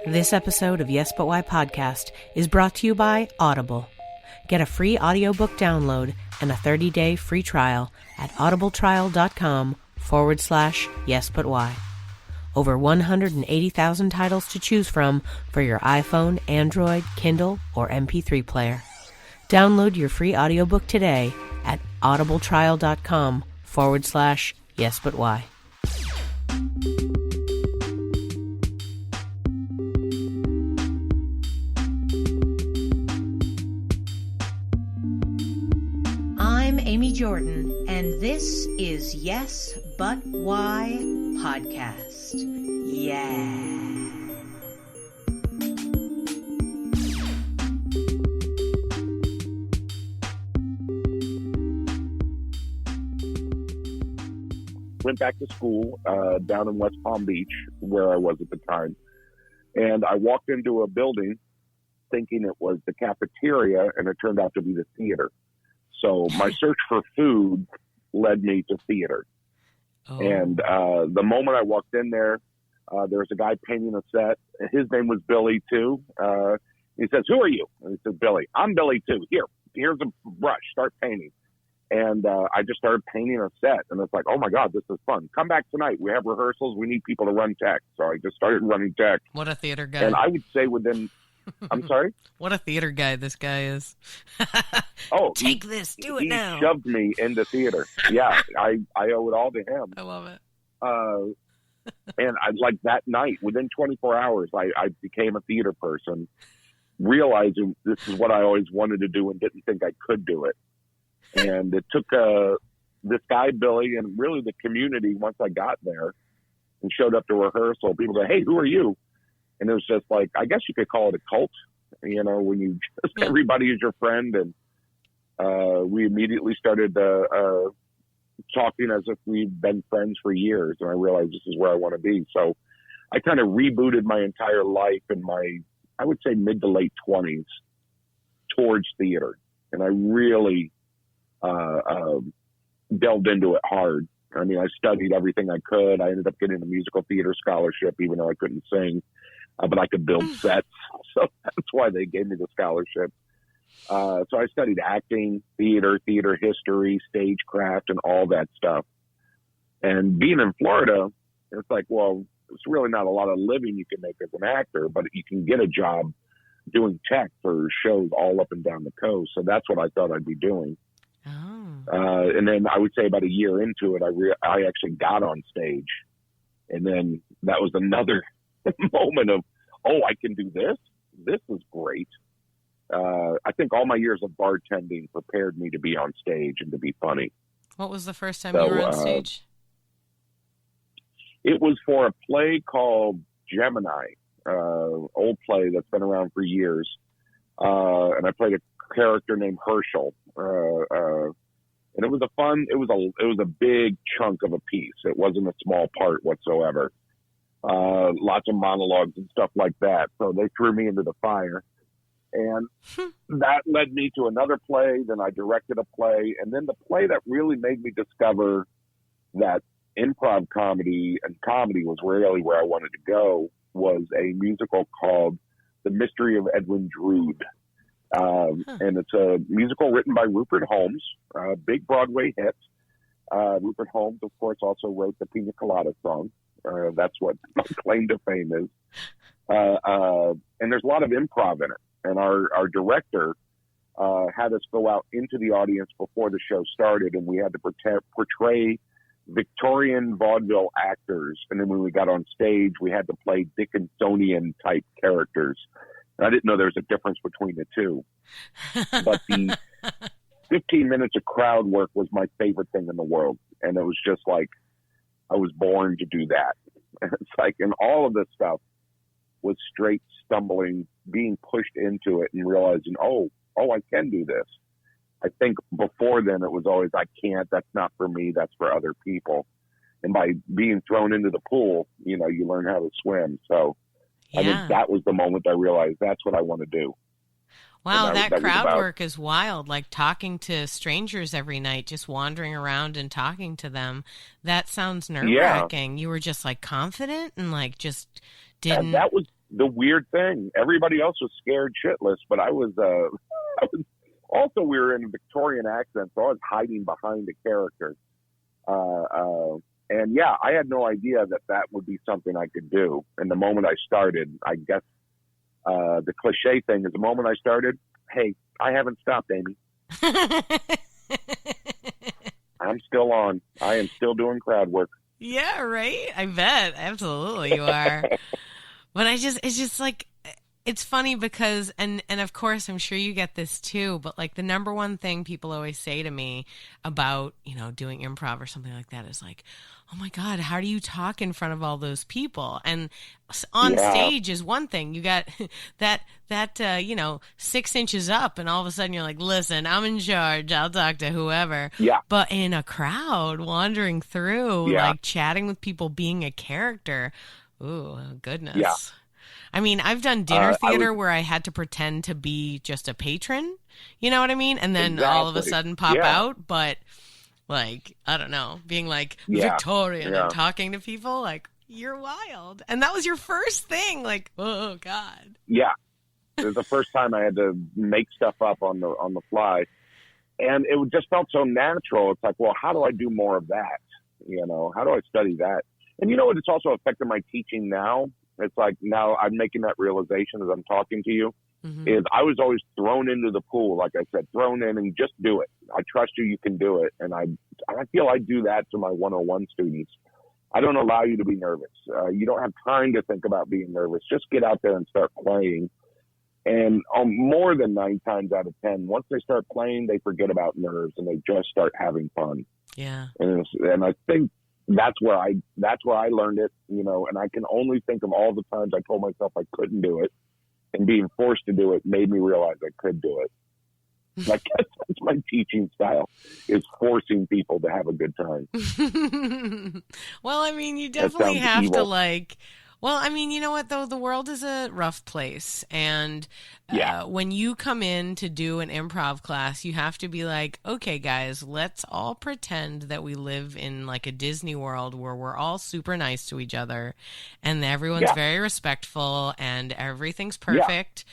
This episode of Yes But Why podcast is brought to you by Audible. Get a free audiobook download and a 30-day free trial at audibletrial.com/yesbutwhy. Over 180,000 titles to choose from for your iPhone, Android, Kindle, or MP3 player. Download your free audiobook today at audibletrial.com/yesbutwhy. I'm Amy Jordan, and this is Yes But Why podcast. Yeah. Went back to school down in West Palm Beach, where I was at the time. And I walked into a building thinking it was the cafeteria, and it turned out to be the theater. So my search for food led me to theater. Oh. And the moment I walked in there, there was a guy painting a set. His name was Billy, too. He says, "Who are you?" And he says, "Billy." "I'm Billy, too. Here's a brush. Start painting." And I just started painting a set. And it's like, oh, my God, this is fun. Come back tonight. We have rehearsals. We need people to run tech. So I just started running tech. What a theater guy. And I would say within... I'm sorry? What a theater guy this guy is. Oh, take this. Do it now. He shoved me into theater. Yeah, I owe it all to him. I love it. And like that night, within 24 hours, I became a theater person, realizing this is what I always wanted to do and didn't think I could do it. And it took this guy, Billy, and really the community, once I got there and showed up to rehearsal, people go, "Hey, who are you?" And it was just like, I guess you could call it a cult, you know, when you just, everybody is your friend. And we immediately started talking as if we'd been friends for years. And I realized this is where I want to be. So I kind of rebooted my entire life in my, I would say, mid to late 20s towards theater. And I really delved into it hard. I mean, I studied everything I could. I ended up getting a musical theater scholarship, even though I couldn't sing. But I could build sets, so that's why they gave me the scholarship. So I studied acting, theater history, stagecraft, and all that stuff. And being in Florida, it's like, well, it's really not a lot of living you can make as an actor, but you can get a job doing tech for shows all up and down the coast. So that's what I thought I'd be doing. Oh. And then I would say about a year into it, I actually got on stage. And then that was another moment of, oh, I can do this. This is great. I think all my years of bartending prepared me to be on stage and to be funny. What was the first time you were on stage? It was for a play called Gemini, old play that's been around for years. And I played a character named Herschel. And it was a big chunk of a piece. It wasn't a small part whatsoever. Lots of monologues and stuff like that. So they threw me into the fire. And that led me to another play. Then I directed a play. And then the play that really made me discover that improv comedy and comedy was really where I wanted to go was a musical called The Mystery of Edwin Drood. And it's a musical written by Rupert Holmes, a big Broadway hit. Rupert Holmes, of course, also wrote the Pina Colada song. That's what my claim to fame is. And there's a lot of improv in it. And our director had us go out into the audience before the show started, and we had to portray Victorian vaudeville actors. And then when we got on stage, we had to play Dickinsonian-type characters. And I didn't know there was a difference between the two. But the 15 minutes of crowd work was my favorite thing in the world. And it was just like, I was born to do that. It's like, and all of this stuff was straight stumbling, being pushed into it and realizing, oh, I can do this. I think before then it was always, I can't, that's not for me, that's for other people. And by being thrown into the pool, you know, you learn how to swim. So yeah. I think that was the moment I realized that's what I want to do. Wow, that crowd work is wild, like talking to strangers every night, just wandering around and talking to them. That sounds nerve-wracking. Yeah. You were just like confident and like just didn't... the weird thing. Everybody else was scared shitless, but I was also, we were in a Victorian accent, so I was hiding behind a character. And yeah, I had no idea that would be something I could do. And the moment I started, I guess the cliche thing is the moment I started, hey, I haven't stopped, Amy. I'm still on. I am still doing crowd work. Yeah, right? I bet. Absolutely you are. But it's just like, it's funny because, and of course, I'm sure you get this too, but like the number one thing people always say to me about, doing improv or something like that is like, oh my God, how do you talk in front of all those people? And on stage is one thing. You got that 6 inches up and all of a sudden you're like, listen, I'm in charge. I'll talk to whoever. Yeah. But in a crowd wandering through, like chatting with people, being a character. Ooh, goodness. Yeah. I mean, I've done dinner theater where I had to pretend to be just a patron, you know what I mean? And then all of a sudden pop out. But, like, I don't know, being like Victorian and talking to people, like, you're wild. And that was your first thing, like, oh, God. Yeah. It was the first time I had to make stuff up on the fly. And it just felt so natural. It's like, well, how do I do more of that? How do I study that? And you know what? It's also affected my teaching now. It's like now I'm making that realization as I'm talking to you, is I was always thrown into the pool, like I said, thrown in and just do it. I trust you, you can do it. And I feel I do that to my 101 students. I don't allow you to be nervous. You don't have time to think about being nervous. Just get out there and start playing. And more than 9 times out of 10, once they start playing, they forget about nerves and they just start having fun. Yeah. And I think that's where I learned it, and I can only think of all the times I told myself I couldn't do it, and being forced to do it made me realize I could do it. Like that's my teaching style, is forcing people to have a good time. Well, I mean, you definitely have to well, I mean, you know what, though? The world is a rough place. And when you come in to do an improv class, you have to be like, okay, guys, let's all pretend that we live in like a Disney world where we're all super nice to each other and everyone's very respectful and everything's perfect.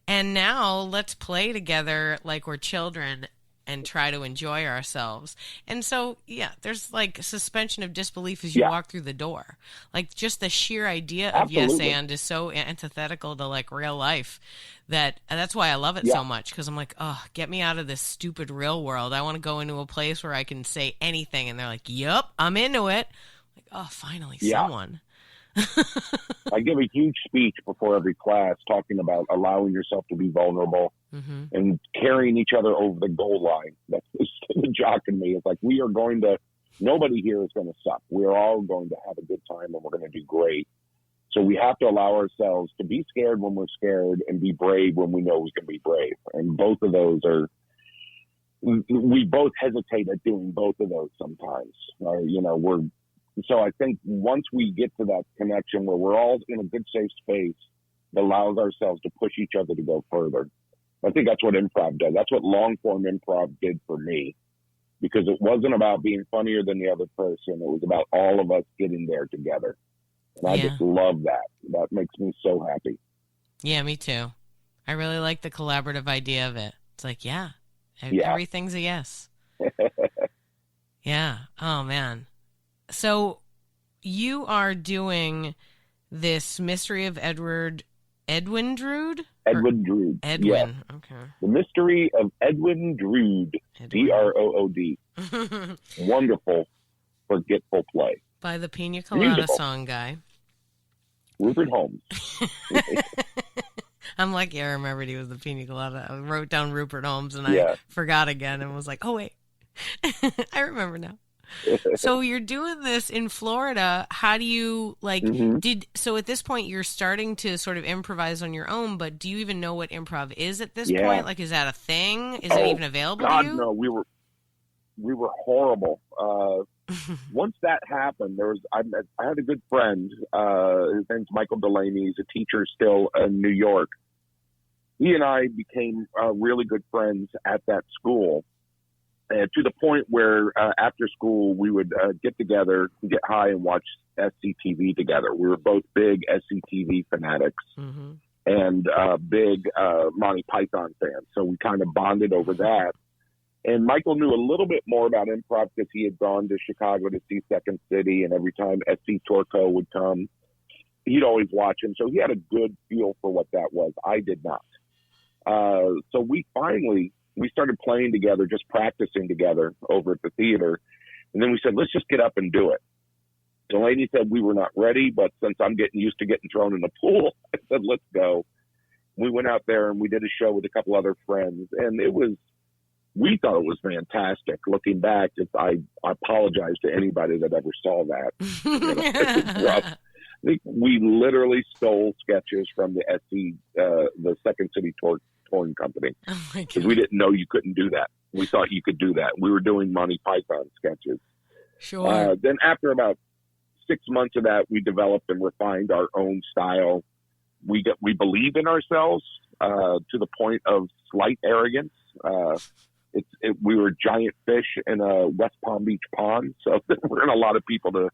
And now let's play together like we're children and try to enjoy ourselves. And so, there's like suspension of disbelief as you walk through the door. Like just the sheer idea of yes and is so antithetical to like real life that's why I love it so much. Because I'm like, oh, get me out of this stupid real world. I want to go into a place where I can say anything. And they're like, yep, I'm into it. Like, oh, finally, someone. I give a huge speech before every class talking about allowing yourself to be vulnerable and carrying each other over the goal line. That's the jock in me. It's like nobody here is going to suck. We're all going to have a good time and we're going to do great. So we have to allow ourselves to be scared when we're scared and be brave when we know we can be brave. And both of those we both hesitate at doing both of those sometimes. So I think once we get to that connection where we're all in a good, safe space that allows ourselves to push each other to go further, I think that's what improv does. That's what long-form improv did for me, because it wasn't about being funnier than the other person. It was about all of us getting there together. And I just love that. That makes me so happy. Yeah, me too. I really like the collaborative idea of it. It's like, everything's a yes. Yeah. Oh, man. So you are doing this Mystery of Edwin Drood? Edwin Drood. Edwin. Yeah. Okay. The Mystery of Edwin Drood. Drood. Wonderful, forgetful play. By the Pina Colada song guy. Rupert Holmes. I'm like, I remembered he was the Pina Colada. I wrote down Rupert Holmes and I forgot again and was like, oh, wait. I remember now. So you're doing this in Florida. How do you so at this point you're starting to sort of improvise on your own, but do you even know what improv is at this point? Like, is that a thing? Is it even available to you? No, we were horrible. Once that happened, I had a good friend, his name's Michael Delaney. He's a teacher still in New York. He and I became really good friends at that school. to the point where after school we would get together, get high, and watch SCTV together. We were both big SCTV fanatics and big Monty Python fans. So we kind of bonded over that. And Michael knew a little bit more about improv because he had gone to Chicago to see Second City, and every time SC Torco would come, he'd always watch him. So he had a good feel for what that was. I did not. So we started playing together, just practicing together over at the theater. And then we said, let's just get up and do it. Delaney said we were not ready, but since I'm getting used to getting thrown in the pool, I said, let's go. We went out there and we did a show with a couple other friends, and we thought it was fantastic. Looking back, I apologize to anybody that ever saw that. It was rough. I think we literally stole sketches from the Second City touring company, because we didn't know you couldn't do that. We thought you could do that. We were doing Monty Python sketches. Sure. Then after about 6 months of that, we developed and refined our own style. We believe in ourselves to the point of slight arrogance. We were giant fish in a West Palm Beach pond, so we're in a lot of people to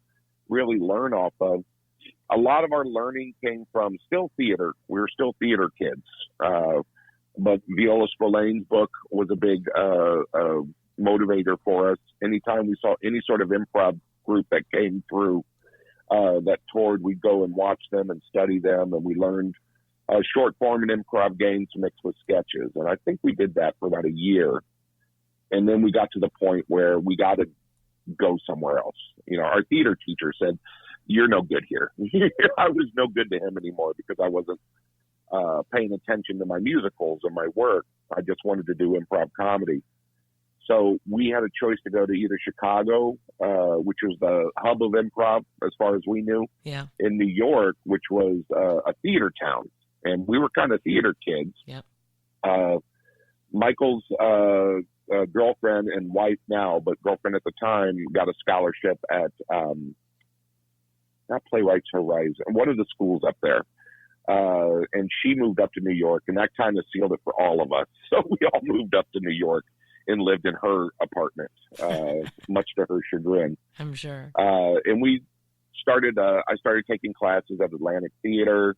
really learn off of. A lot of our learning came from still theater. We were still theater kids. But Viola Spillane's book was a big motivator for us. Anytime we saw any sort of improv group that came through that toured, we'd go and watch them and study them, and we learned short form and improv games mixed with sketches. And I think we did that for about a year. And then we got to the point where we got to go somewhere else. Our theater teacher said, you're no good here. I was no good to him anymore because I wasn't paying attention to my musicals and my work. I just wanted to do improv comedy. So we had a choice to go to either Chicago, which was the hub of improv as far as we knew, in New York, which was a theater town. And we were kind of theater kids. Yep. Michael's girlfriend and wife now, but girlfriend at the time, got a scholarship at not Playwrights Horizon, one of the schools up there. And she moved up to New York, and that kind of sealed it for all of us. So we all moved up to New York and lived in her apartment, much to her chagrin. I'm sure. And we I started taking classes at Atlantic Theater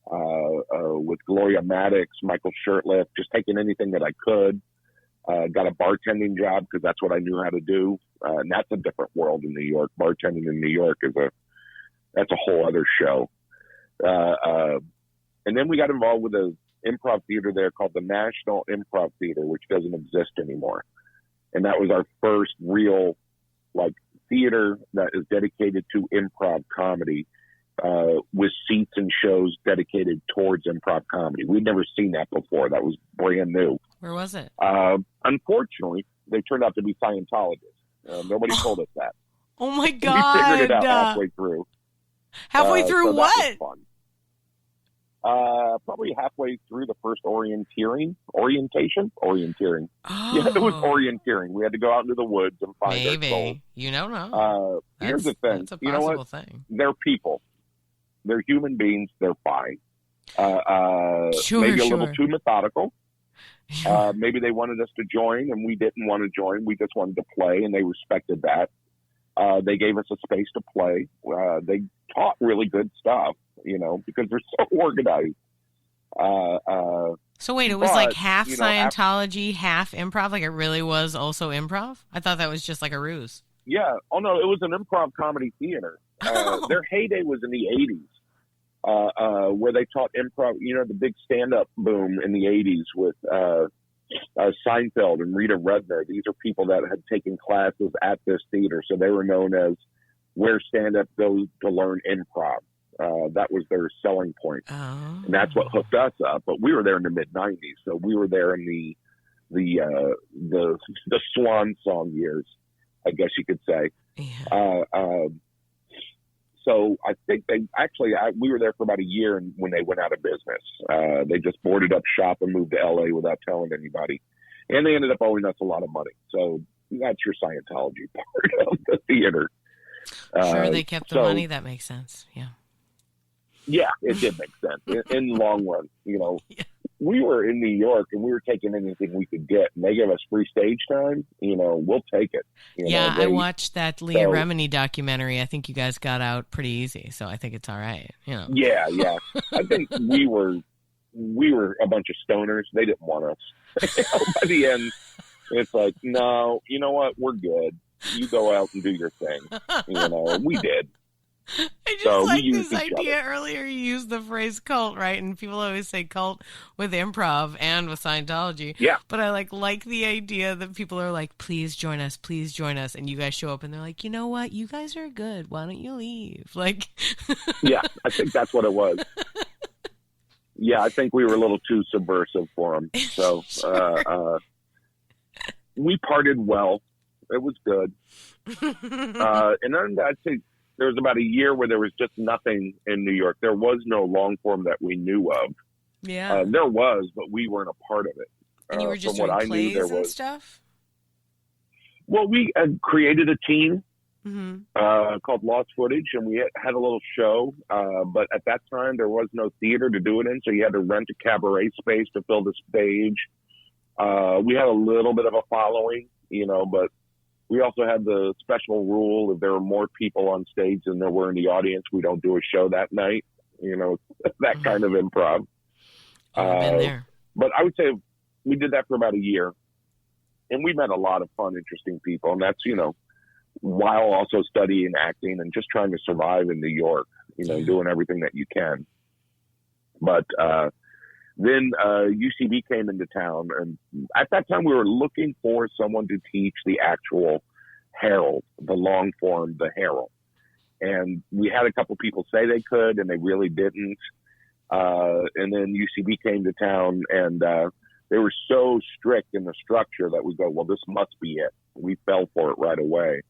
with Gloria Maddox, Michael Shurtleff, just taking anything that I could. Got a bartending job because that's what I knew how to do. And that's a different world in New York. Bartending in New York that's a whole other show. And then we got involved with an improv theater there called the National Improv Theater, which doesn't exist anymore. And that was our first real theater that is dedicated to improv comedy, with seats and shows dedicated towards improv comedy. We'd never seen that before. That was brand new. Where was it? Unfortunately, they turned out to be Scientologists. Nobody told us that. Oh my God. We figured it out halfway through. Halfway through so what? That was fun. Probably halfway through the first orientation. Oh. Yeah, it was orienteering. We had to go out into the woods and find our souls. You don't know. Here's the thing. That's a you know what? thing. They're people. They're human beings. They're fine. Maybe a little too methodical. Maybe they wanted us to join, and we didn't want to join. We just wanted to play, and they respected that. They gave us a space to play. They taught really good stuff, because they're so organized. So wait, it was half Scientology, half improv? Like it really was also improv? I thought that was just like a ruse. Yeah. Oh, no, it was an improv comedy theater. Their heyday was in the 80s, where they taught improv, the big stand-up boom in the 80s with Seinfeld and Rita Rudner. These are people that had taken classes at this theater, so they were known as where stand-up goes to learn improv. That was their selling point. Oh. And that's what hooked us up. But we were there in the mid-90s, so we were there in the swan song years, I guess you could say. Yeah. So I think we were there for about a year when they went out of business. They just boarded up shop and moved to LA without telling anybody. And they ended up owing us a lot of money. So that's your Scientology part of the theater. Sure, they kept the money. That makes sense. Yeah. Yeah, it did make sense in the long run. Yeah. we were in New York and we were taking anything we could get, and they gave us free stage time. We'll take it. I watched that Leah Remini documentary. I think you guys got out pretty easy, so I think it's all right. Yeah. I think we were a bunch of stoners. They didn't want us. By the end, it's like, no, you know what? We're good. You go out and do your thing. We did. I just like this idea. Earlier you used the phrase cult, right? And people always say cult with improv and with Scientology. Yeah. But I like the idea that people are like, please join us. And you guys show up and they're like, you know what? You guys are good. Why don't you leave? Like, yeah, I think that's what it was. Yeah, I think we were a little too subversive for them. So Sure. We parted well. It was good. And then I'd say there was about a year where there was just nothing in New York. There was no long form that we knew of. Yeah. There was, but we weren't a part of it. And you were just doing plays and stuff? Well, we had created a team Mm-hmm. called Lost Footage, and we had a little show. But at that time, there was no theater to do it in, so you had to rent a cabaret space to fill the stage. We had a little bit of a following, but we also had the special rule: if there were more people on stage than there were in the audience, we don't do a show that night. That kind of improv. Been there. But I would say we did that for about a year, and we met a lot of fun, interesting people, and that's while also studying acting and just trying to survive in New York, doing everything that you can. But then UCB came into town, and at that time we were looking for someone to teach the actual Herald, the long form, the Herald. And we had a couple people say they could, and they really didn't. And then UCB came to town, and they were so strict in the structure that we go, well, this must be it. We fell for it right away.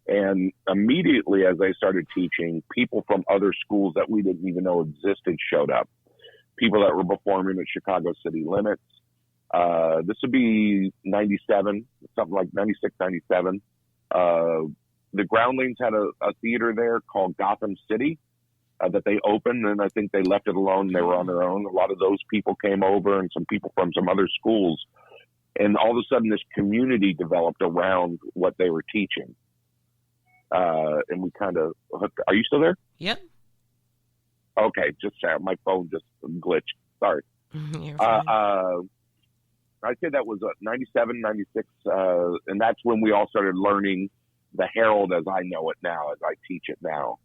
And immediately as they started teaching, people from other schools that we didn't even know existed showed up. People that were performing at Chicago City Limits. This would be 97, something like 96, 97. The Groundlings had a theater there called Gotham City that they opened, and I think they left it alone and they were on their own. A lot of those people came over, and some people from some other schools. And all of a sudden, this community developed around what they were teaching. And we kind of hooked. Are you still there? Yep. Okay, just my phone just glitched. Sorry. You're fine. I'd say that was 97, 96, and that's when we all started learning the Herald as I know it now, as I teach it now.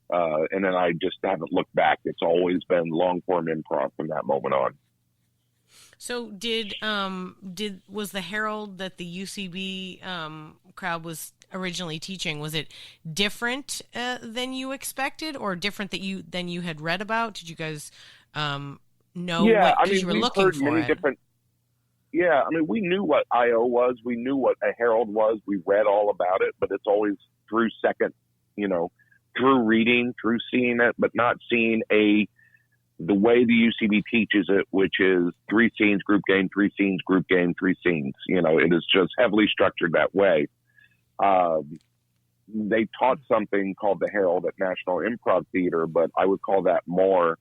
And then I just haven't looked back. It's always been long form improv from that moment on. So was the Herald that the UCB crowd was originally teaching, was it different than you expected, or different than you had read about? Did you guys know what you were looking for it? Yeah, we knew what I.O. was. We knew what a Herald was. We read all about it, but it's always through through reading, through seeing it, but not seeing the way the UCB teaches it, which is 3 scenes, group game, 3 scenes, group game, 3 scenes. It is just heavily structured that way. They taught something called the Herald at National Improv Theater, but I would call that more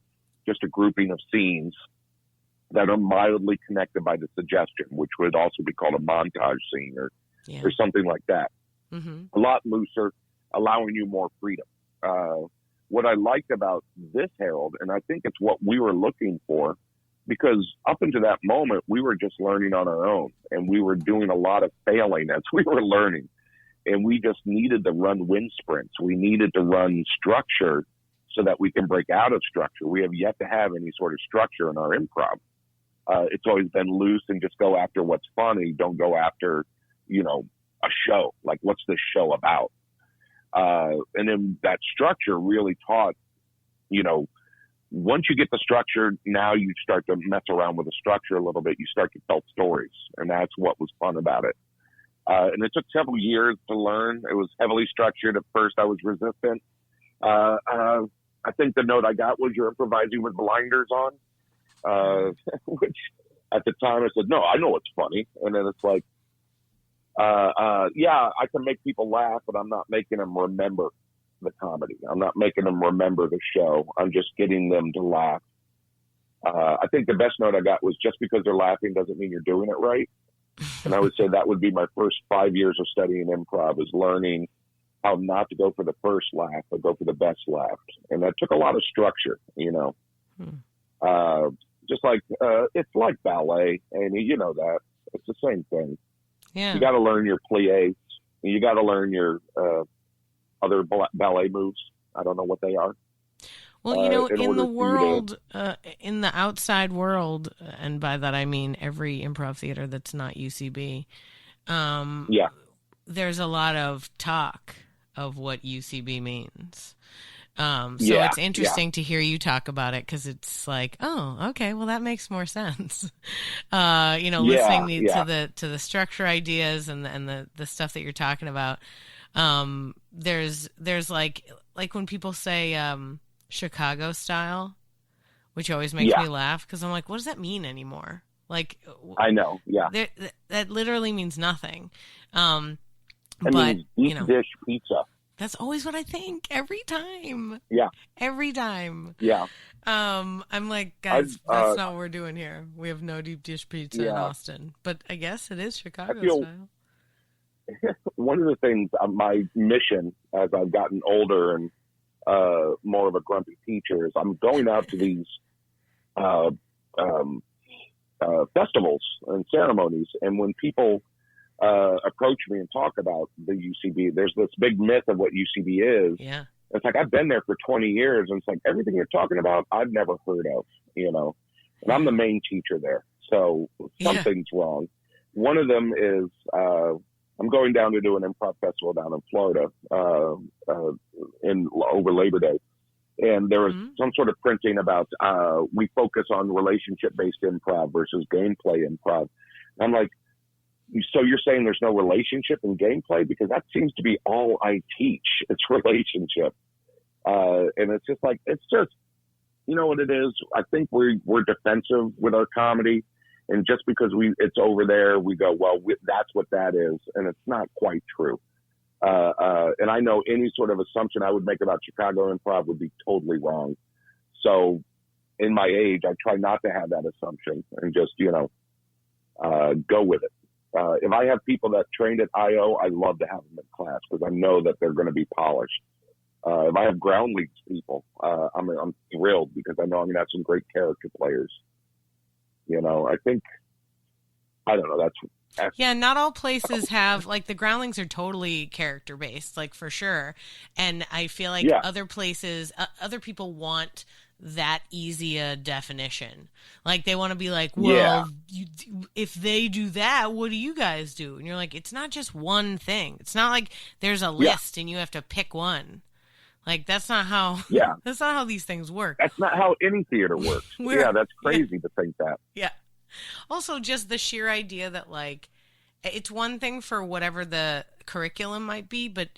just a grouping of scenes that are mildly connected by the suggestion, which would also be called a montage scene or something like that. Mm-hmm. A lot looser, allowing you more freedom. What I liked about this Herald, and I think it's what we were looking for, because up until that moment, we were just learning on our own, and we were doing a lot of failing as we were learning. And we just needed to run wind sprints. We needed to run structure so that we can break out of structure. We have yet to have any sort of structure in our improv. It's always been loose and just go after what's funny. Don't go after, a show. Like, what's this show about? And then that structure really taught, once you get the structure, now you start to mess around with the structure a little bit. You start to tell stories, and that's what was fun about it. And it took several years to learn. It was heavily structured. At first, I was resistant. I think the note I got was, you're improvising with blinders on, which at the time I said, no, I know it's funny. And then it's like, I can make people laugh, but I'm not making them remember the comedy. I'm not making them remember the show. I'm just getting them to laugh. I think the best note I got was, just because they're laughing doesn't mean you're doing it right. And I would say that would be my first 5 years of studying improv, is learning how not to go for the first laugh, but go for the best laugh. And that took a lot of structure, just like, it's like ballet, and you know that. It's the same thing. Yeah. You got to learn your pliés. You got to learn your other ballet moves. I don't know what they are. Well, in the world, in the outside world, and by that I mean every improv theater that's not UCB, there's a lot of talk of what UCB means. So it's interesting to hear you talk about it, because it's like, oh, okay, well, that makes more sense. Listening to the structure ideas and the stuff that you're talking about. There's like when people say Chicago style, which always makes me laugh, because I'm like, what does that mean anymore? Like, I know, that literally means nothing. But deep dish pizza. That's always what I think every time. Yeah. Every time. Yeah. I'm like, guys, that's not what we're doing here. We have no deep dish pizza in Austin, but I guess it is Chicago style. One of the things, my mission as I've gotten older and more of a grumpy teacher, is I'm going out to these festivals and ceremonies, and when people approach me and talk about the UCB, there's this big myth of what UCB is. Yeah. It's like, I've been there for 20 years, and it's like, everything you're talking about, I've never heard of, and I'm the main teacher there. So something's wrong. One of them is, I'm going down to do an improv festival down in Florida, over Labor Day. And there was some sort of printing about, we focus on relationship-based improv versus gameplay improv. And I'm like, so you're saying there's no relationship in gameplay? Because that seems to be all I teach. It's relationship. And it's just like, you know what it is? I think we're defensive with our comedy. And just because it's over there, we go, well, that's what that is. And it's not quite true. And I know any sort of assumption I would make about Chicago improv would be totally wrong. So in my age, I try not to have that assumption and just, go with it. If I have people that trained at IO, I love to have them in class, because I know that they're going to be polished. If I have ground leagues people, I'm thrilled, because I know I'm going to have some great character players. I think, I don't know, that's not all places have, like, the groundlings are totally character based, like, for sure. And I feel like other places, other people want that easy a definition. Like, they want to be like, well, if they do that, what do you guys do? And you're like, it's not just one thing. It's not like there's a list and you have to pick one. Like, that's not how that's not how these things work. That's not how any theater works. That's crazy to think that. Yeah. Also, just the sheer idea that, like, it's one thing for whatever the curriculum might be, but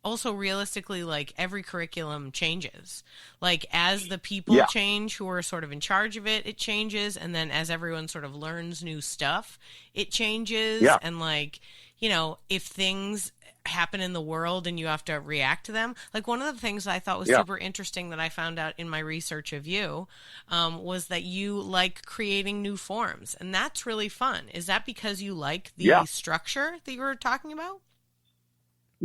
also realistically, like, every curriculum changes. Like, as the people change who are sort of in charge of it, it changes. And then as everyone sort of learns new stuff, it changes. Yeah. And, like, if things happen in the world and you have to react to them. Like, one of the things I thought was super interesting that I found out in my research of you was that you like creating new forms. And that's really fun. Is that because you like the structure that you were talking about?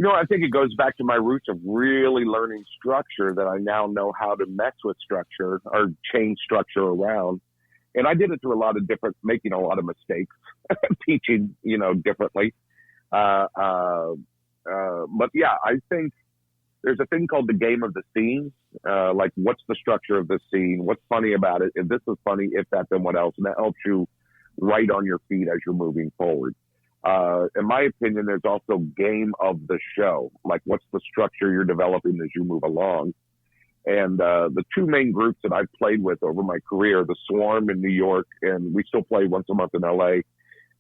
I think it goes back to my roots of really learning structure, that I now know how to mess with structure or change structure around. And I did it through making a lot of mistakes, teaching, differently. But I think there's a thing called the game of the scene. Like, what's the structure of the scene? What's funny about it? If this is funny, if that, then what else? And that helps you right on your feet as you're moving forward. In my opinion, there's also game of the show. Like, what's the structure you're developing as you move along? And the two main groups that I've played with over my career, the Swarm in New York, and we still play once a month in LA,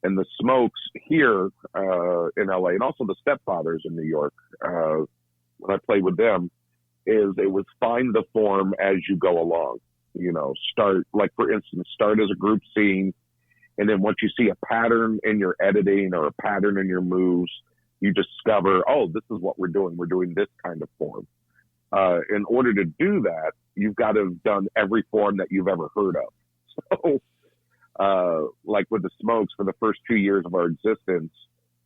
and the Smokes here in LA, and also the Stepfathers in New York, when I played with them, it was find the form as you go along. Start, like, for instance, start as a group scene. And then once you see a pattern in your editing or a pattern in your moves, you discover, oh, this is what we're doing. We're doing this kind of form. In order to do that, you've got to have done every form that you've ever heard of. So, like with the Smokes, for the first 2 years of our existence,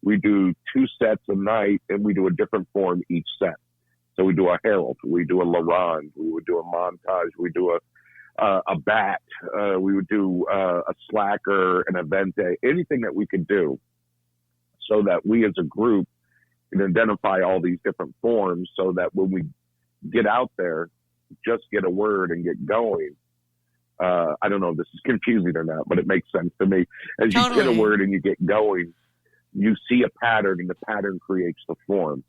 we do 2 sets a night, and we do a different form each set. So we do a herald, we do a Laurent, we would do a montage, we do a bat, we would do a slacker, an evente, anything that we could do, so that we as a group can identify all these different forms, so that when we get out there, just get a word and get going. I don't know if this is confusing or not, but it makes sense to me. As you get a word and you get going, you see a pattern, and the pattern creates the form.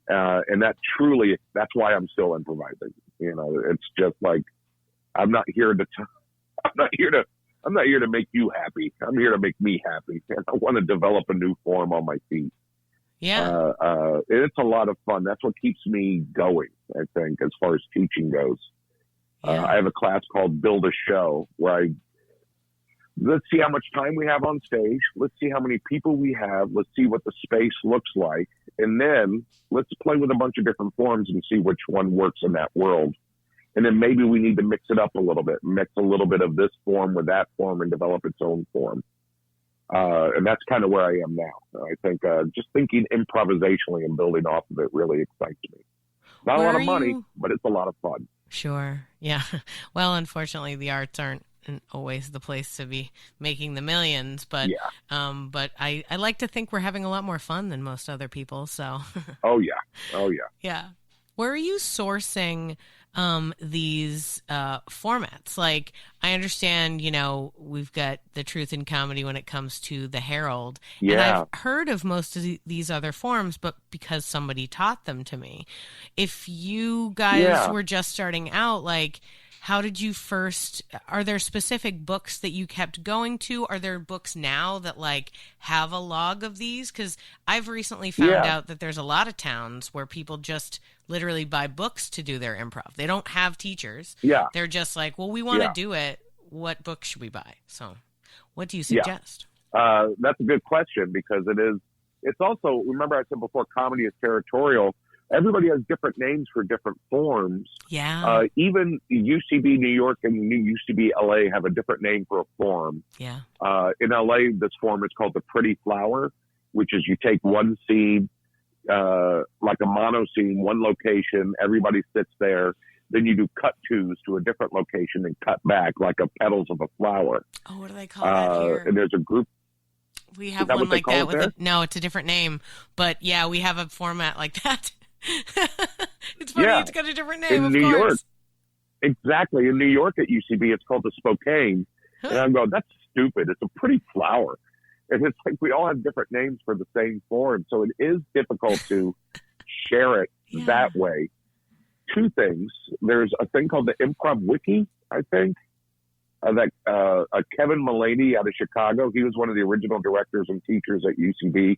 And that's why I'm still improvising. You know, it's just like, I'm not here to make you happy. I'm here to make me happy. And I want to develop a new form on my feet. Yeah. It's a lot of fun. That's what keeps me going, I think, as far as teaching goes. Yeah. I have a class called Build a Show, where let's see how much time we have on stage. Let's see how many people we have. Let's see what the space looks like. And then let's play with a bunch of different forms and see which one works in that world. And then maybe we need to mix it up a little bit, mix a little bit of this form with that form and develop its own form. And that's kind of where I am now. I think just thinking improvisationally and building off of it really excites me. Not a lot of money, but it's a lot of fun. Sure. Yeah. Well, unfortunately, the arts aren't always the place to be making the millions, but but I like to think we're having a lot more fun than most other people. So. Oh yeah. Yeah. Where are you sourcing these formats? Like, I understand, you know, we've got the Truth in Comedy when it comes to the Herald. Yeah. And I've heard of most of these other forms, but because somebody taught them to me. If you guys were just starting out, like, how did you first, are there specific books that you kept going to? Are there books now that like have a log of these? Because I've recently found out that there's a lot of towns where people just literally buy books to do their improv. They don't have teachers. Yeah. They're just like, well, we want to do it. What book should we buy? So what do you suggest? That's a good question, because it's also, remember I said before, comedy is territorial. Everybody has different names for different forms. Yeah. Even UCB New York and UCB LA have a different name for a form. Yeah. In LA, this form is called the pretty flower, which is you take one scene, like a mono scene, one location, everybody sits there. Then you do cut twos to a different location and cut back like a petals of a flower. Oh, what do they call that here? And there's a group. We have one like that. No, it's a different name. But yeah, we have a format like that. It's funny, it's got a different name, in New York. Exactly. In New York at UCB, it's called the Spokane. And I'm going, that's stupid. It's a pretty flower. And it's like we all have different names for the same form. So it is difficult to share it that way. Two things. There's a thing called the Improv Wiki, I think, that Kevin Mullaney out of Chicago. He was one of the original directors and teachers at UCB.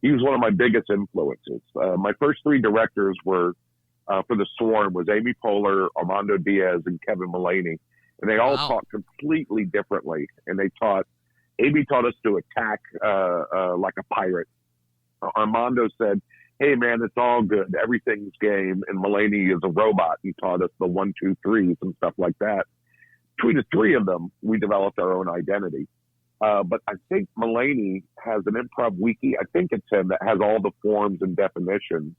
He was one of my biggest influences. My first 3 directors were, for the Swarm, was Amy Poehler, Armando Diaz, and Kevin Mullaney. And they all taught completely differently. And Amy taught us to attack like a pirate. Armando said, hey, man, it's all good. Everything's game. And Mullaney is a robot. He taught us the 1, 2, 3s and stuff like that. Between the 3 of them, we developed our own identity. But I think Mullaney has an improv wiki. I think it's him that has all the forms and definitions.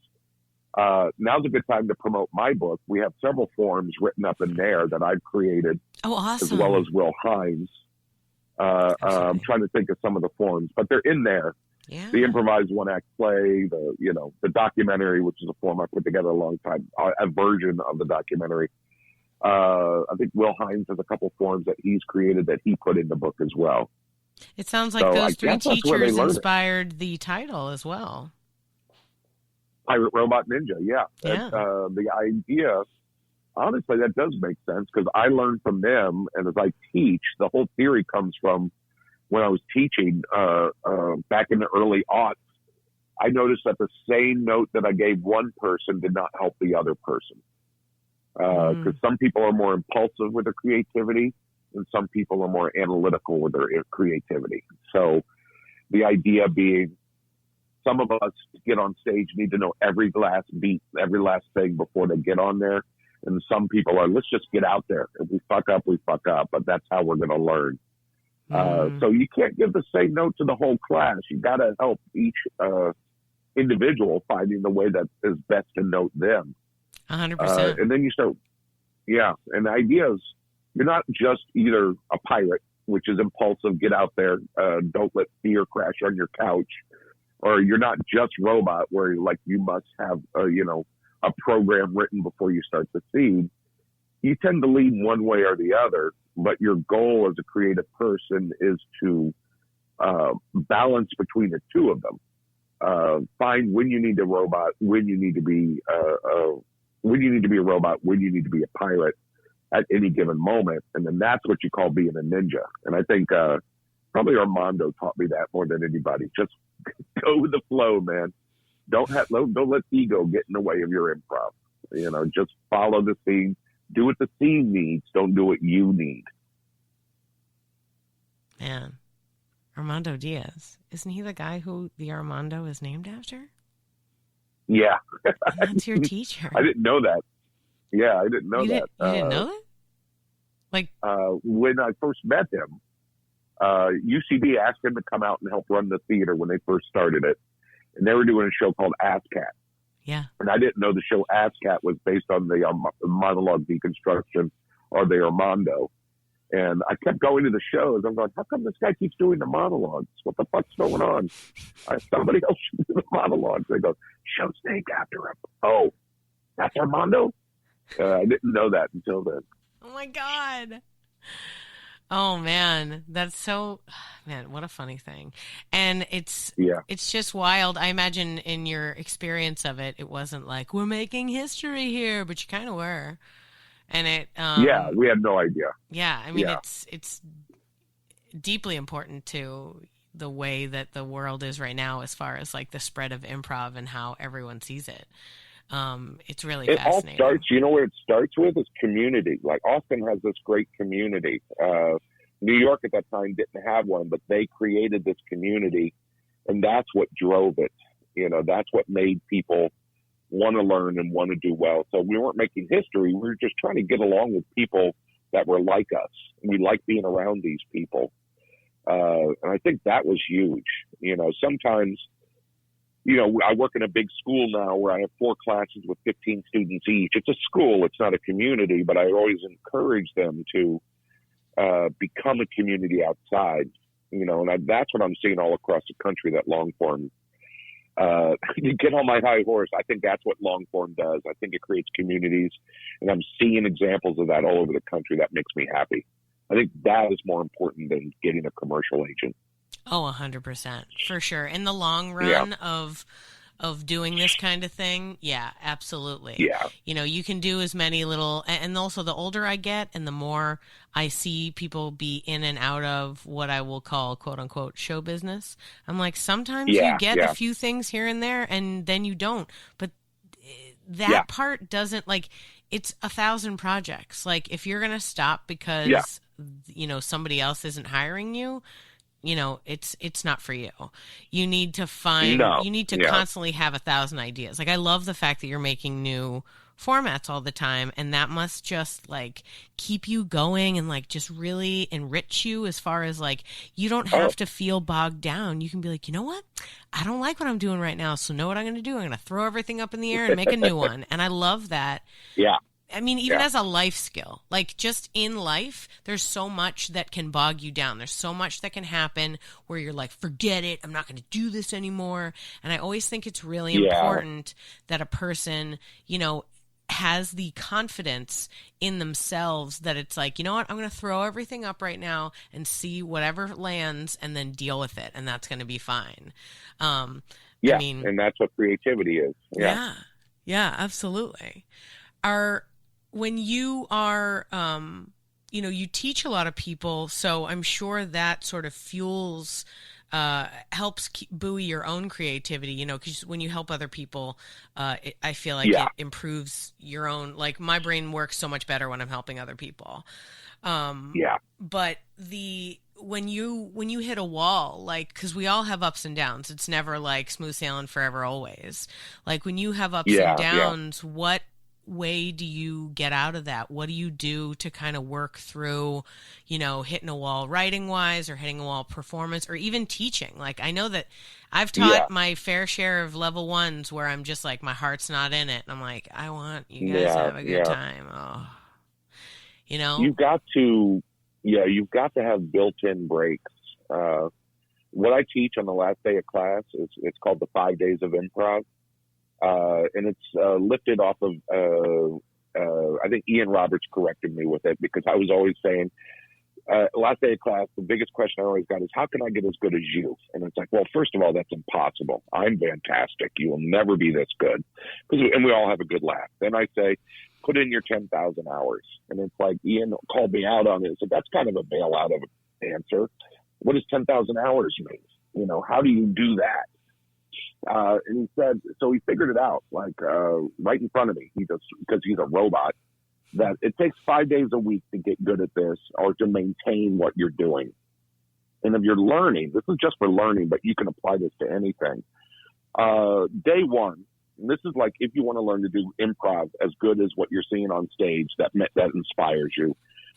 Now's a good time to promote my book. We have several forms written up in there that I've created. Oh, awesome. As well as Will Hines. I'm trying to think of some of the forms, but they're in there. Yeah. The improvised one-act play, the documentary, which is a form I put together a long time, a version of the documentary. I think Will Hines has a couple forms that he's created that he put in the book as well. It sounds like those 3 teachers inspired the title as well. Pirate Robot Ninja, yeah. The idea, honestly, that does make sense, because I learned from them, and as I teach, the whole theory comes from when I was teaching back in the early aughts. I noticed that the same note that I gave one person did not help the other person. Because some people are more impulsive with their creativity, and some people are more analytical with their creativity. So the idea being, some of us get on stage need to know every last beat, every last thing before they get on there. And some people are, let's just get out there. If we fuck up, we fuck up. But that's how we're going to learn. So you can't give the same note to the whole class. You got to help each individual finding the way that is best to note them. 100%. And then you start, and the idea is you're not just either a pirate, which is impulsive, get out there, don't let fear crash on your couch, or you're not just robot, where like you must have a program written before you start the scene. You tend to lean one way or the other, but your goal as a creative person is to balance between the two of them. Find when you need a robot, when you need to be when you need to be a robot, when you need to be a pirate at any given moment. And then that's what you call being a ninja. And I think probably Armando taught me that more than anybody. Just go with the flow, man. Don't let ego get in the way of your improv. Just follow the scene. Do what the scene needs. Don't do what you need. Man, Armando Diaz. Isn't he the guy who the Armando is named after? Yeah. That's your teacher. I didn't know that. Yeah, I didn't know that. You didn't know that? Like, when I first met him, UCB asked him to come out and help run the theater when they first started it. And they were doing a show called Ass Cat. Yeah. And I didn't know the show Ass Cat was based on the monologue deconstruction or the Armando. And I kept going to the shows. I'm going, how come this guy keeps doing the monologues? What the fuck's going on? Somebody else should do the monologues. They go, show's named after him. Oh, that's Armando? I didn't know that until then. Oh, my God. Oh, man. That's so... Man, what a funny thing. And it's just wild. I imagine in your experience of it, it wasn't like, we're making history here, but you kind of were. And it... we had no idea. Yeah, I mean, it's deeply important to the way that the world is right now as far as, like, the spread of improv and how everyone sees it. It's really fascinating. All starts, where it starts with is community. Like Austin has this great community. New York at that time didn't have one, but they created this community, and that's what drove it. That's what made people want to learn and want to do well. So we weren't making history. We were just trying to get along with people that were like us. We like being around these people. And I think that was huge. Sometimes, I work in a big school now where I have 4 classes with 15 students each. It's a school. It's not a community, but I always encourage them to become a community outside, and that's what I'm seeing all across the country, that long form. You get on my high horse. I think that's what long form does. I think it creates communities, and I'm seeing examples of that all over the country. That makes me happy. I think that is more important than getting a commercial agent. Oh, 100%. For sure. In the long run of doing this kind of thing, yeah, absolutely. Yeah. You can do as many little, and also the older I get and the more I see people be in and out of what I will call quote unquote show business, I'm like, sometimes you get a few things here and there and then you don't. But that part doesn't, like, it's 1,000 projects. Like, if you're going to stop because, somebody else isn't hiring you, it's not for you. You need to constantly have 1,000 ideas. Like, I love the fact that you're making new formats all the time, and that must just, like, keep you going and, like, just really enrich you as far as, like, you don't have to feel bogged down. You can be like, you know what? I don't like what I'm doing right now, so know what I'm going to do? I'm going to throw everything up in the air and make a new one. And I love that. Yeah. I mean, even as a life skill, like, just in life, there's so much that can bog you down. There's so much that can happen where you're like, forget it. I'm not going to do this anymore. And I always think it's really important that a person, has the confidence in themselves that it's like, you know what, I'm going to throw everything up right now and see whatever lands and then deal with it. And that's going to be fine. And that's what creativity is. Yeah, absolutely. When you are, you teach a lot of people, so I'm sure that sort of fuels helps buoy your own creativity, you know, because when you help other people, I feel like it improves your own, like my brain works so much better when I'm helping other people. But when you hit a wall, like, because we all have ups and downs, it's never like smooth sailing forever always. Like when you have ups and downs, what way do you get out of that? What do you do to kind of work through, you know, hitting a wall writing wise or hitting a wall performance or even teaching? Like I know that I've taught my fair share of level ones where I'm just like, my heart's not in it. And I'm like, I want you guys to have a good time. Oh, you know, you've got to have built-in breaks. What I teach on the last day of class it's called the 5 days of improv. And it's lifted off of, I think Ian Roberts corrected me with it because I was always saying, last day of class, the biggest question I always got is, how can I get as good as you? And it's like, well, first of all, that's impossible. I'm fantastic. You will never be this good. And we all have a good laugh. Then I say, put in your 10,000 hours. And it's like, Ian called me out on it. So that's kind of a bailout of an answer. What does 10,000 hours mean? You know, how do you do that? And he said, so he figured it out, like right in front of me. He just, because he's a robot, that it takes 5 days a week to get good at this or to maintain what you're doing. And if you're learning, this is just for learning, but you can apply this to anything. Day one, and this is like if you want to learn to do improv as good as what you're seeing on stage, that inspires you.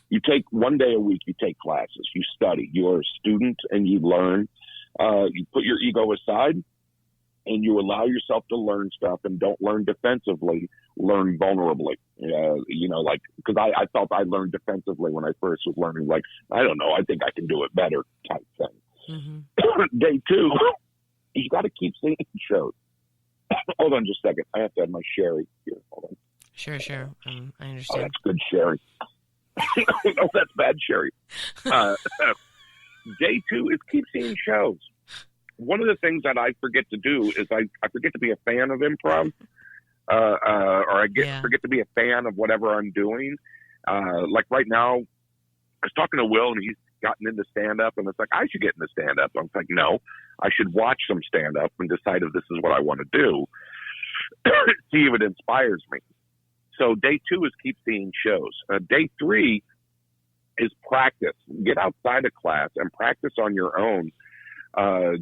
You take 1 day a week, you take classes, you study, you're a student and you learn. You put your ego aside. And you allow yourself to learn stuff and don't learn defensively, learn vulnerably. You know, like, because I felt I learned defensively when I first was learning, like, I don't know, I think I can do it better type thing. Mm-hmm. Day two, you got to keep seeing shows. Hold on just a second. I have to have my sherry here. Hold on. Sure. I understand. Oh, that's good sherry. No, that's bad sherry. Day two is keep seeing shows. One of the things that I forget to do is I forget to be a fan of improv, or I forget to be a fan of whatever I'm doing. Like right now, I was talking to Will and he's gotten into stand-up and it's like, I should get into stand-up. I'm like, no, I should watch some stand-up and decide if this is what I want to do. See if it inspires me. So day two is keep seeing shows. Day three is practice. Get outside of class and practice on your own.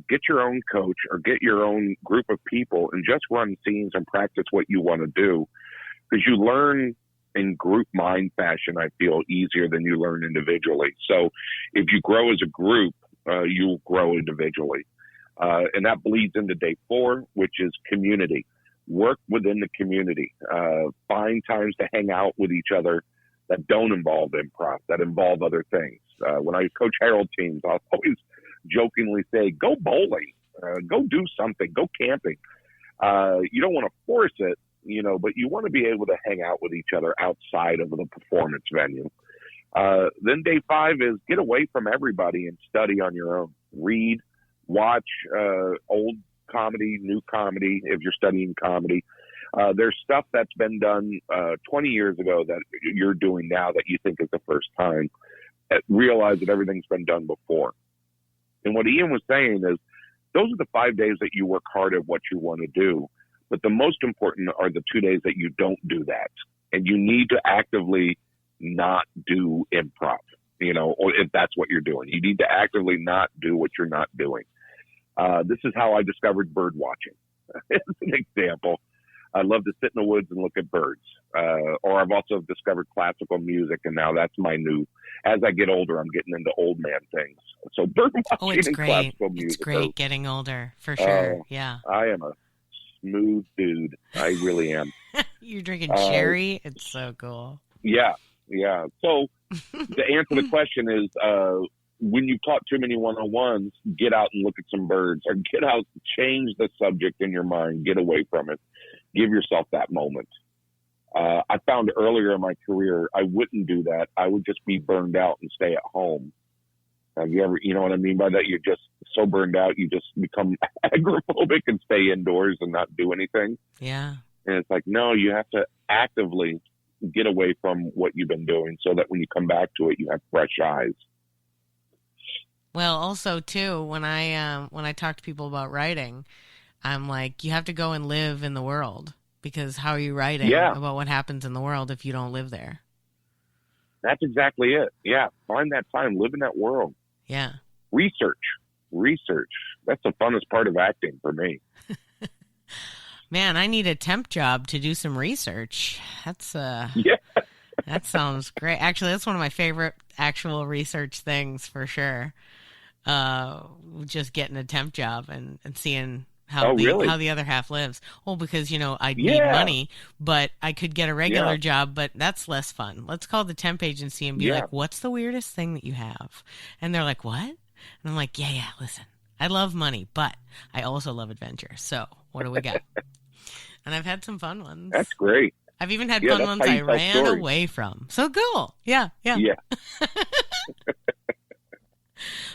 Get your own coach or get your own group of people and just run scenes and practice what you want to do. Because you learn in group mind fashion, I feel, easier than you learn individually. So if you grow as a group, you'll grow individually. And that bleeds into day four, which is community. Work within the community. Find times to hang out with each other that don't involve improv, that involve other things. When I coach Herald teams, I'll always jokingly say, go bowling, go do something, go camping. You don't want to force it, you know, but you want to be able to hang out with each other outside of the performance venue. Then day five is get away from everybody and study on your own. Read, watch old comedy, new comedy, if you're studying comedy. There's stuff that's been done 20 years ago that you're doing now that you think is the first time. Realize that everything's been done before. And what Ian was saying is those are the 5 days that you work hard at what you want to do. But the most important are the 2 days that you don't do that. And you need to actively not do improv, you know, or if that's what you're doing. You need to actively not do what you're not doing. This is how I discovered bird watching. As an example, I love to sit in the woods and look at birds. Or I've also discovered classical music, and now that's my new. As I get older, I'm getting into old man things. So bird watching and classical music. It's great getting older, for sure. Yeah. I am a smooth dude. I really am. You're drinking sherry? It's so cool. Yeah. So to answer the question is, when you taught too many one-on-ones, get out and look at some birds, or get out, change the subject in your mind, get away from it. Give yourself that moment. I found earlier in my career, I wouldn't do that. I would just be burned out and stay at home. Have you ever, you know what I mean by that? You're just so burned out, you just become agoraphobic and stay indoors and not do anything. Yeah. And it's like, no, you have to actively get away from what you've been doing so that when you come back to it, you have fresh eyes. Well, also too, when I talk to people about writing, I'm like, you have to go and live in the world, because how are you writing about what happens in the world if you don't live there? That's exactly it. Yeah. Find that time. Live in that world. Yeah. Research. That's the funnest part of acting for me. Man, I need a temp job to do some research. That's Yeah. That sounds great. Actually, that's one of my favorite actual research things for sure. Just getting a temp job and seeing how the other half lives. Well, because, I need money, but I could get a regular job, but that's less fun. Let's call the temp agency and be like, what's the weirdest thing that you have? And they're like, what? And I'm like, yeah, listen, I love money, but I also love adventure. So what do we got? And I've had some fun ones. That's great. I've even had fun ones I ran away from. So cool. Yeah.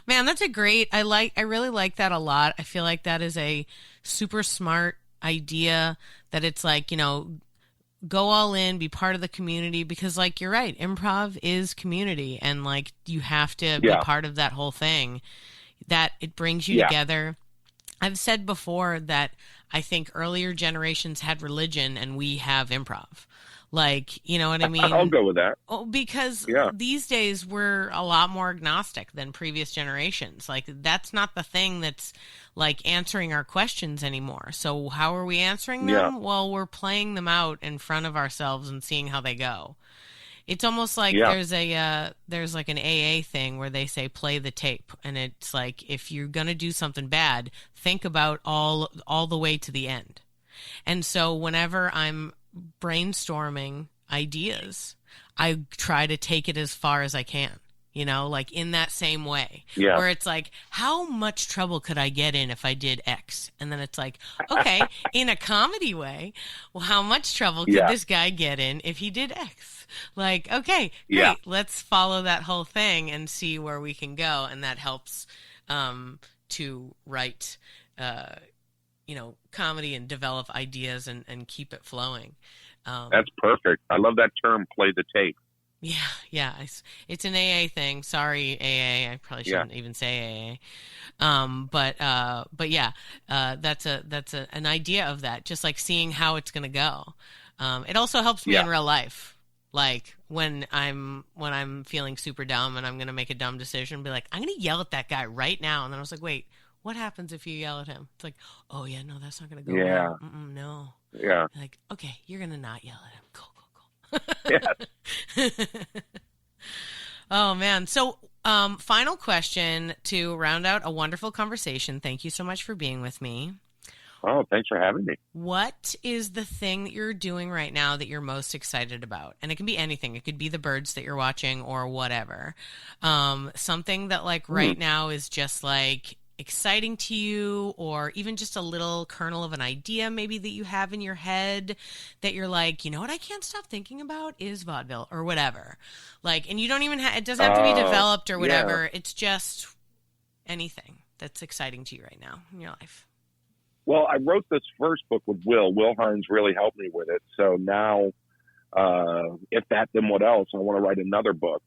Man, that's a great. I really like that a lot. I feel like that is a super smart idea, that it's like, go all in, be part of the community, because like, you're right. Improv is community, and like, you have to be part of that whole thing, that it brings you together. I've said before that I think earlier generations had religion and we have improv. Like, you know what I mean? I'll go with that. Oh, because these days we're a lot more agnostic than previous generations. Like, that's not the thing that's like answering our questions anymore. So how are we answering them? Well, we're playing them out in front of ourselves and seeing how they go. It's almost like there's like an AA thing where they say play the tape, and it's like, if you're gonna do something bad, think about all the way to the end. And so whenever I'm brainstorming ideas, I try to take it as far as I can. Like in that same way, where it's like, how much trouble could I get in if I did X? And then it's like, okay, in a comedy way, well, how much trouble could this guy get in if he did X? Like, okay, great, let's follow that whole thing and see where we can go. And that helps to write, comedy and develop ideas and keep it flowing. That's perfect. I love that term, play the tape. Yeah. It's an AA thing. Sorry, AA. I probably shouldn't even say AA. But yeah, that's an idea of that. Just like seeing how it's going to go. It also helps me in real life. Like when I'm feeling super dumb and I'm going to make a dumb decision, be like, I'm going to yell at that guy right now. And then I was like, wait, what happens if you yell at him? It's like, oh yeah, no, that's not going to go well. No. Yeah. Like, okay, you're going to not yell at him. Cool. Yeah. Oh man. So, final question to round out a wonderful conversation. Thank you so much for being with me. Oh, thanks for having me. What is the thing that you're doing right now that you're most excited about? And it can be anything. It could be the birds that you're watching or whatever. Something that like right now is just like exciting to you, or even just a little kernel of an idea maybe that you have in your head that you're like, what I can't stop thinking about is vaudeville or whatever. Like, and you don't even it doesn't have to be developed or whatever. It's just anything that's exciting to you right now in your life. Well, I wrote this first book with Will. Will Hines really helped me with it. So now, if that, then what else? I want to write another book.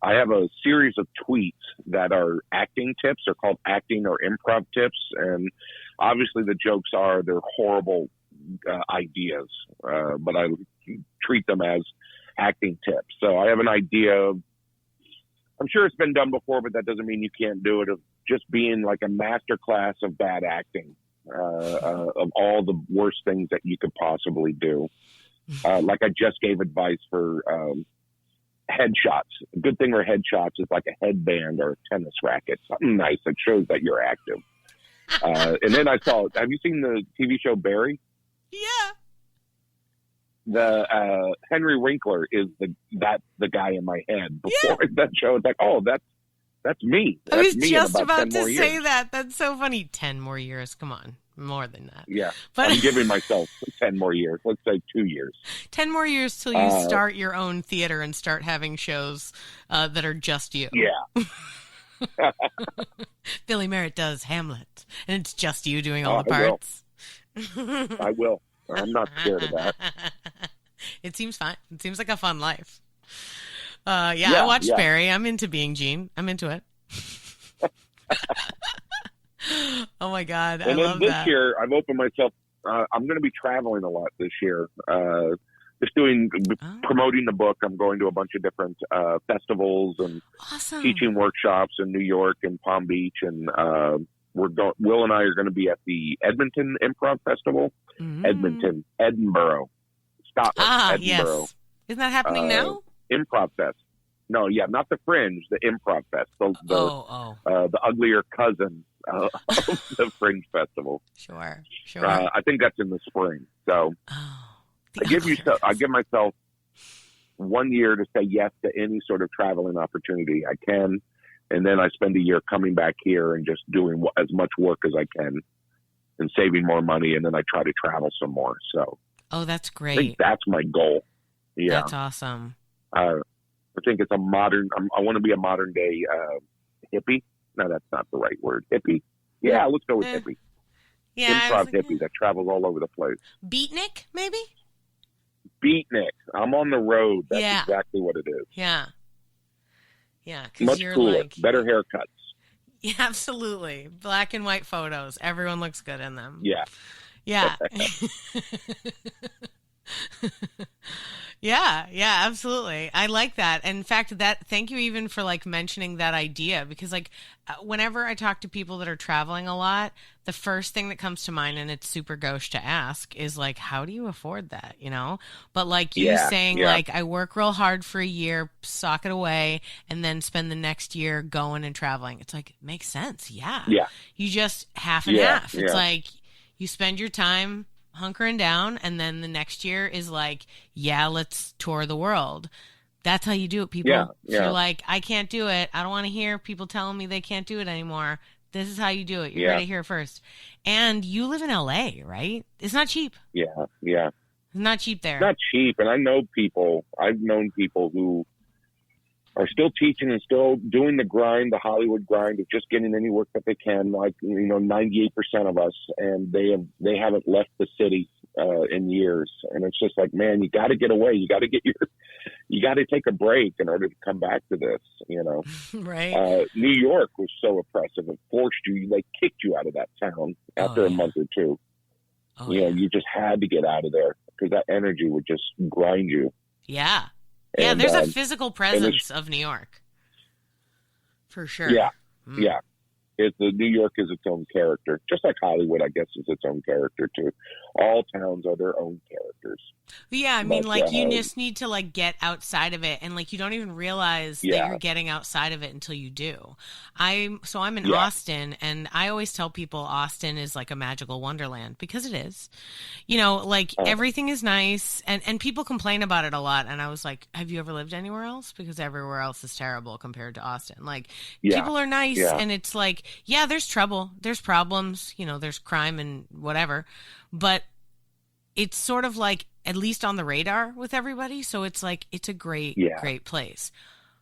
I have a series of tweets that are acting tips. They're called acting or improv tips. And obviously the jokes are, they're horrible ideas, but I treat them as acting tips. So I have an idea of, I'm sure it's been done before, but that doesn't mean you can't do it, of just being like a master class of bad acting, of all the worst things that you could possibly do. Like I just gave advice for headshots. A good thing for headshots is like a headband or a tennis racket, something nice that shows that you're active. And then I saw, have you seen the TV show Barry? Yeah. The Henry Winkler is the guy in my head before that show. It's like, oh, that's me. That's I was me just about to say that. That's so funny. 10 more years. Come on. More than that. Yeah. But I'm giving myself 10 more years. Let's say 2 years. 10 more years till you start your own theater and start having shows that are just you. Yeah. Billy Merritt does Hamlet, and it's just you doing all the parts. I will. I'm not scared of that. It seems fine. It seems like a fun life. I watched Barry. I'm into Being Gene. I'm into it. Oh my God, I love that. And this year, I've opened myself. I'm going to be traveling a lot this year. Just promoting the book. I'm going to a bunch of different festivals and teaching workshops in New York and Palm Beach, and Will and I are going to be at the Edmonton Improv Festival. Edinburgh, Scotland. Edinburgh. Yes. Isn't that happening now? Improv Fest. No, not the Fringe, the Improv Fest. The uglier cousin of the Fringe Festival. Sure. I think that's in the spring. So I give myself 1 year to say yes to any sort of traveling opportunity I can, and then I spend a year coming back here and just doing as much work as I can and saving more money, and then I try to travel some more. So, that's great. I think that's my goal. Yeah, that's awesome. I think it's I want to be a modern day hippie. No, that's not the right word. Hippie. Yeah, let's go with hippie. Yeah, improv hippie that travels all over the place. Beatnik, maybe? Beatnik. I'm on the road. That's exactly what it is. Yeah. Yeah. Much you're cooler. Better haircuts. Yeah, absolutely. Black and white photos. Everyone looks good in them. Yeah. Yeah. Yeah, absolutely. I like that. And in fact, thank you even for mentioning that idea, because whenever I talk to people that are traveling a lot, the first thing that comes to mind, and it's super gauche to ask, is how do you afford that, But you saying I work real hard for a year, sock it away, and then spend the next year going and traveling. It's it makes sense. Yeah. Yeah. You just half and half. It's you spend your time hunkering down, and then the next year is let's tour the world. That's how you do it, people. Yeah. You're I can't do it. I don't want to hear people telling me they can't do it anymore. This is how you do it. You're right here first. And you live in LA, right? It's not cheap. Yeah. It's not cheap there. It's not cheap. And I've known people who are still teaching and still doing the grind, the Hollywood grind of just getting any work that they can, 98% of us, and they haven't left the city in years. And it's just man, you got to get away. You got to take a break in order to come back to this, Right. New York was so oppressive. It forced you, they kicked you out of that town after a month or two. You just had to get out of there because that energy would just grind you. Yeah. Yeah, there's a physical presence of New York, for sure. Yeah, yeah. New York is its own character, just like Hollywood, I guess, is its own character too. All towns are their own characters. Yeah, I mean, you just need to get outside of it, and you don't even realize that you're getting outside of it until you do. I'm in Austin, and I always tell people Austin is a magical wonderland, because it is. Everything is nice, and people complain about it a lot. And I was like, have you ever lived anywhere else? Because everywhere else is terrible compared to Austin. People are nice, and it's there's trouble, there's problems, there's crime and whatever, but it's sort of at least on the radar with everybody. So it's it's a great place.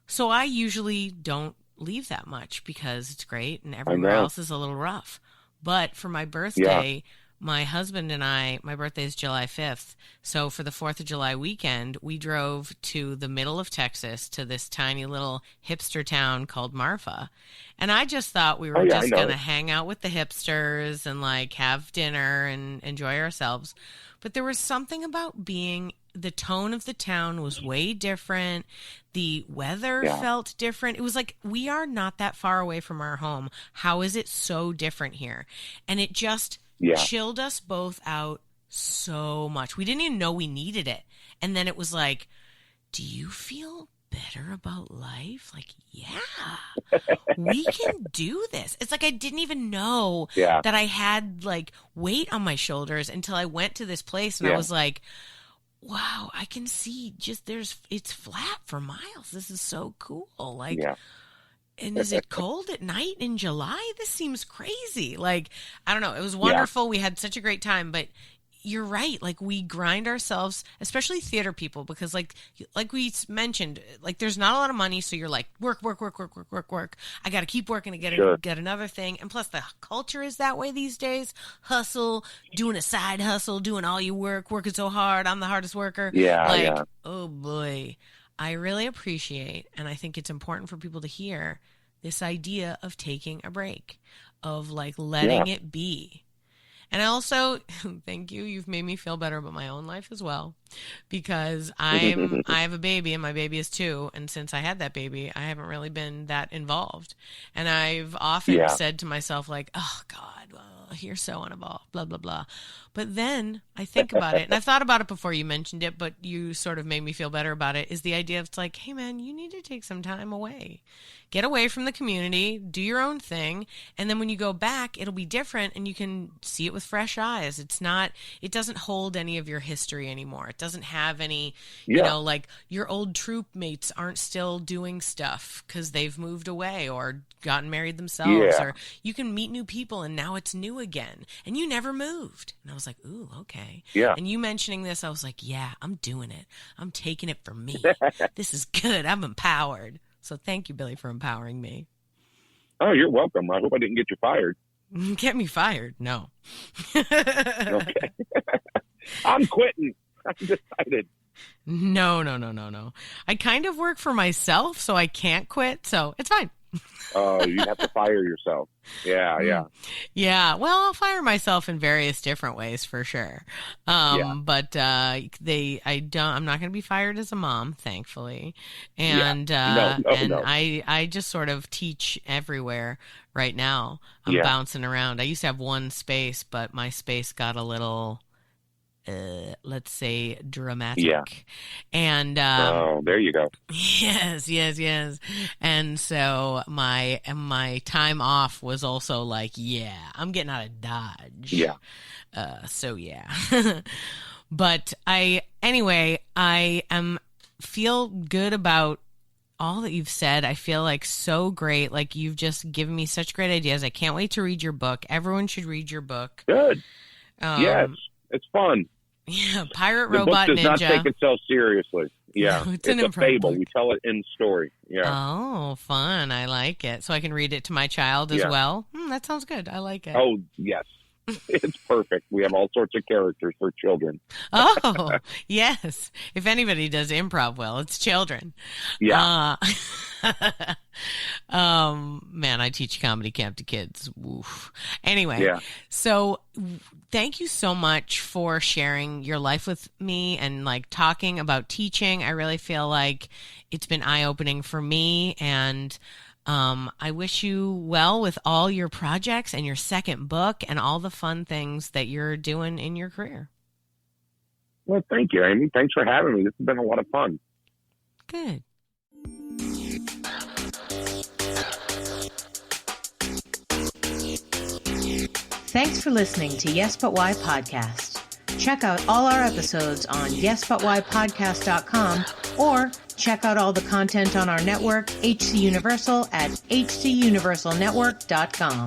So I usually don't leave that much because it's great and everywhere else is a little rough. But for my birthday, my husband and my birthday is July 5th. So for the 4th of July weekend, we drove to the middle of Texas to this tiny little hipster town called Marfa. And I just thought we were just going to hang out with the hipsters and have dinner and enjoy ourselves. But there was something about the tone of the town was way different. The weather felt different. It was we are not that far away from our home. How is it so different here? And it just chilled us both out so much. We didn't even know we needed it. And then it was do you feel better about life? We can do this. It's I didn't even know that I had weight on my shoulders until I went to this place, and I was wow, I can see it's flat for miles. This is so cool. And is it cold at night in July? This seems crazy. I don't know. It was wonderful. We had such a great time, but you're right. We grind ourselves, especially theater people, because like we mentioned, there's not a lot of money. So you're work. I got to keep working to get another thing. And plus the culture is that way these days. Hustle, doing a side hustle, doing all your work, working so hard. I'm the hardest worker. Yeah. Oh boy. I really appreciate, and I think it's important for people to hear, this idea of taking a break, of like letting it be. And I also, thank you, you've made me feel better about my own life as well, because I have a baby and my baby is 2. And since I had that baby, I haven't really been that involved. And I've often said to myself like, oh God, well, you're so uninvolved, blah, blah, blah. But then I think about it, and I've thought about it before you mentioned it, but you sort of made me feel better about it, is the idea of it's like, hey man, you need to take some time away. Get away from the community, do your own thing, and then when you go back, it'll be different and you can see it with fresh eyes. It doesn't hold any of your history anymore. It doesn't have any, you know, like your old troop mates aren't still doing stuff because they've moved away or gotten married themselves, or you can meet new people and now it's new again and you never moved. And I was like, ooh, okay. Yeah. And you mentioning this, I was like, yeah, I'm doing it. I'm taking it for me. This is good. I'm empowered. So thank you, Billy, for empowering me. Oh, you're welcome. I hope I didn't get you fired. Get me fired? No. Okay. I'm quitting. I decided. No. I kind of work for myself, so I can't quit. So it's fine. Oh, you have to fire yourself. Yeah. Yeah. Well, I'll fire myself in various different ways for sure. But I'm not going to be fired as a mom, thankfully. And No. I just sort of teach everywhere right now. I'm bouncing around. I used to have one space, but my space got a little, let's say, dramatic. Yeah. And there you go. Yes. And so my time off was also like, I'm getting out of Dodge. Yeah. But I feel good about all that you've said. I feel like so great. Like you've just given me such great ideas. I can't wait to read your book. Everyone should read your book. Good. Yes. It's fun. Yeah, Pirate the Robot book does Ninja. not take itself seriously. Yeah, No, it's a fable. book. We tell it in story. Yeah. Oh, fun! I like it. So I can read it to my child as well. That sounds good. I like it. Oh, yes. It's perfect. We have all sorts of characters for children. Oh, yes. If anybody does improv well, it's children. Yeah. Man, I teach comedy camp to kids. Oof. Anyway, so thank you so much for sharing your life with me and like talking about teaching. I really feel like it's been eye-opening for me, and I wish you well with all your projects and your second book and all the fun things that you're doing in your career. Well, thank you, Amy. Thanks for having me. This has been a lot of fun. Good. Thanks for listening to Yes But Why Podcast. Check out all our episodes on yesbutwhypodcast.com or check out all the content on our network, HC Universal, at hcuniversalnetwork.com.